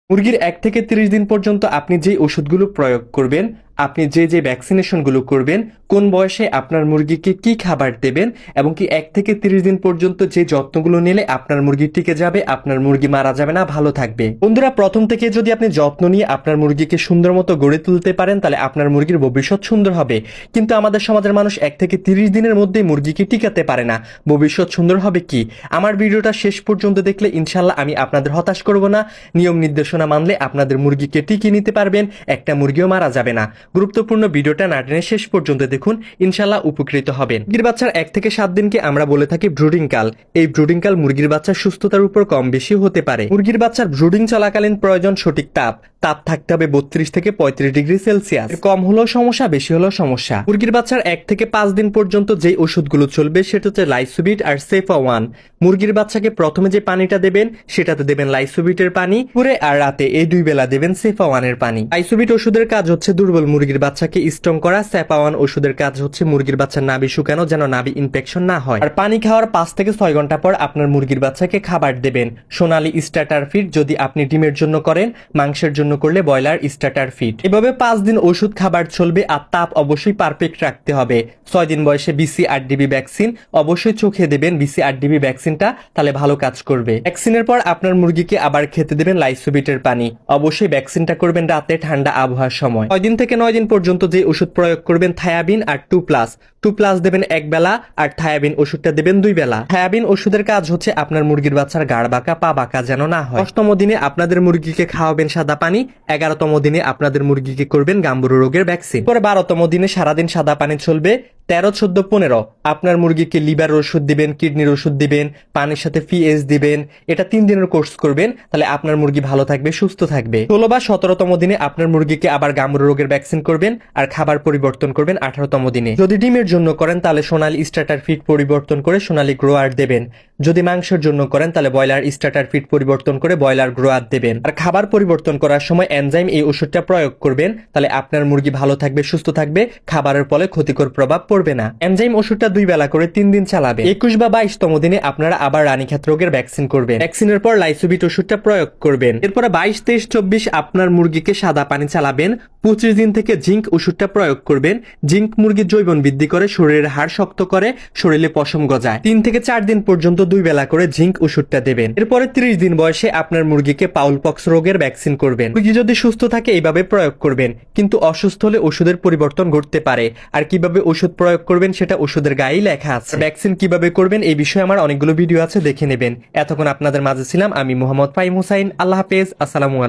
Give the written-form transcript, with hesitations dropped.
মুরগির 1 থেকে 30 দিন পর্যন্ত আপনি যে ওষুধগুলো প্রয়োগ করবেন, আপনি যে ভ্যাকসিনেশনগুলো করবেন, কোন বয়সে আপনার মুরগিকে কি খাবার দেবেন এবং কি 1 থেকে 30 দিন পর্যন্ত যে যত্নগুলো নিলে আপনার মুরগি টিকে যাবে, আপনার মুরগি মারা যাবে না, ভালো থাকবে। বন্ধুরা, প্রথম থেকে যদি আপনি যত্ন নিয়ে আপনার মুরগিকে সুন্দর মতো গড়ে তুলতে পারেন তাহলে আপনার মুরগির ভবিষ্যৎ সুন্দর হবে। কিন্তু আমাদের সমাজের মানুষ 1 থেকে 30 দিনের মধ্যেই মুরগিকে টিকাতে পারে না। ভবিষ্যৎ সুন্দর হবে কি? আমার ভিডিওটা শেষ পর্যন্ত দেখলে ইনশাল্লাহ আমি আপনাদের হতাশ করব না। নিয়ম নির্দেশনা মানলে আপনাদের মুরগিকে টিকিয়ে নিতে পারবেন, একটা মুরগিও মারা যাবে না। গুরুত্বপূর্ণ ভিডিওটা না টেনে শেষ পর্যন্ত দেখুন, ইনশাল্লাহ উপকৃত হবেন। মুরগির বাচ্চার 1 থেকে 7 দিনকে আমরা বলে থাকি ব্রুডিং কাল। এই ব্রুডিং কাল মুরগির বাচ্চার সুস্থতার উপর কম বেশি হতে পারে। মুরগির বাচ্চার ব্রুডিং চলাকালীন প্রয়োজন সঠিক তাপ থাকতে হবে 32 থেকে 35 ডিগ্রি সেলসিয়াস। কম হলেও সমস্যা, বেশি হলেও সমস্যা। মুরগির বাচ্চার 1 থেকে 5 দিন পর্যন্ত যে ওষুধগুলো চলবে সেটা হচ্ছে লাইসোবিট আর সেফা-1। মুরগির বাচ্চাকে প্রথমে যে পানিটা দেবেন সেটাতে দেবেন লাইসোবিটের পানি, দুপুরে আর রাতে এই 2 বেলা দেবেন সেফা-1 এর পানি। লাইসোবিট ওষুধের কাজ হচ্ছে দুর্বল মুরগির বাচ্চাকে স্ট্রং করা, সেফা-1 ওষুধের কাজ হচ্ছে মুরগির বাচ্চার নাভি শুকানো, যেন নাভি ইনফেকশন না হয়। আর পানি খাওয়ার 5 থেকে 6 ঘন্টা পর আপনার মুরগির বাচ্চাকে খাবার দেবেন সোনালী স্টার্টার ফিড, যদি আপনি ডিমের জন্য করেন। মাংসের জন্য করলে ব্রয়লার স্টার্টার ফিড। এভাবে 5 দিন ওষুধ খাবার চলবে। আর তাপ অবশ্যই পারফেক্ট রাখতে হবে। 6 দিন বয়সে BC-8DB ভ্যাকসিন অবশ্যই চোখে দেবেন। BC-8DB ভ্যাকসিনটা তাহলে ভালো কাজ করবে। ভ্যাকসিনের পর আপনার মুরগিকে আবার খেতে দেবেন লাইসোবিটের পানি। অবশ্যই ভ্যাকসিনটা করবেন রাতে ঠান্ডা আবহাওয়ার সময়। 6 দিন থেকে 9 দিন পর্যন্ত যে ওষুধ প্রয়োগ করবেন থায়াবিন আর 2+2+ দেবেন 1 বেলা, আর থায়াবিন ওষুধটা দেবেন 2 বেলা। থায়াবিন ওষুধের কাজ হচ্ছে আপনার মুরগির বাচ্চার গাড় বাঁকা, পা বাঁকা যেন না হয়। 10তম দিনে আপনাদের মুরগিকে খাওয়াবেন সাদা পানি। 11তম দিনে আপনাদের মুরগিকে করবেন গাম্বুরু রোগের ভ্যাকসিন। পরে 12তম দিনে সারাদিন সাদা পানি চলবে। 13, 14, 15 আপনার মুরগিকে লিভার ওষুধ দিবেন, কিডনির ওষুধ দিবেন, পানির সাথে PH দিবেন। এটা 3 দিনের কোর্স করবেন, তাহলে আপনার মুরগি ভালো থাকবে, সুস্থ থাকবে। 16 বা 17তম দিনে আপনার মুরগিকে আবার গাম্বুরু রোগের ভ্যাকসিন করবেন আর খাবার পরিবর্তন করবেন 18তম দিনে। যদি ডিমের জন্য করেন তাহলে সোনালী স্টার্টার ফিড পরিবর্তন করে সোনালী গ্রোয়ার দেবেন। যদি মাংসের জন্য করেন তাহলে ব্রয়লার স্টার্টার ফিড পরিবর্তন করে ব্রয়লার গ্রোয়ার দেবেন। আর খাবার পরিবর্তন করার সময় এনজাইম এই ওষুধটা প্রয়োগ করবেন, তাহলে আপনার মুরগি ভালো থাকবে, সুস্থ থাকবে, খাবারের ফলে ক্ষতিকর প্রভাব পড়বে না। এনজাইম ওষুধটা 2 বেলা করে 3 দিন চালাবে। 21 বা 22তম দিনে আপনারা আবার রানীক্ষেত রোগের ভ্যাকসিন করবেন। ভ্যাকসিনের পর লাইসোবিট ওষুধটা প্রয়োগ করবেন। এরপরে 22, 23, 24 আপনার মুরগিকে সাদা পানি চালাবেন। 25 দিন থেকে জিঙ্ক ওষুধটা প্রয়োগ করবেন। জিঙ্ক মুরগির জৈবন বৃদ্ধি করে, শরীরের হাড় শক্ত করে, শরীরে পশম গজায়। 3 থেকে 4 দিন পর্যন্ত 2 বেলা করে জিঙ্ক ওষুধটা দেবেন। এরপরে 30 দিন বয়সে আপনার মুরগিকে পাউলপক্স রোগের ভ্যাকসিন করবেন। মুরগি যদি সুস্থ থাকে এইভাবে প্রয়োগ করবেন, কিন্তু অসুস্থ হলে ওষুধের পরিবর্তন ঘটতে পারে। আর কিভাবে ওষুধ প্রয়োগ করবেন সেটা ওষুধের গায়েই লেখা আছে। ভ্যাকসিন কিভাবে করবেন এই বিষয়ে আমার অনেকগুলো ভিডিও আছে, দেখে নেবেন। এতক্ষণ আপনাদের মাঝে ছিলাম আমি মোহাম্মদ ফাহিম হুসাইন। আল্লাহ হাফেজ, আসসালামু আলাইকুম।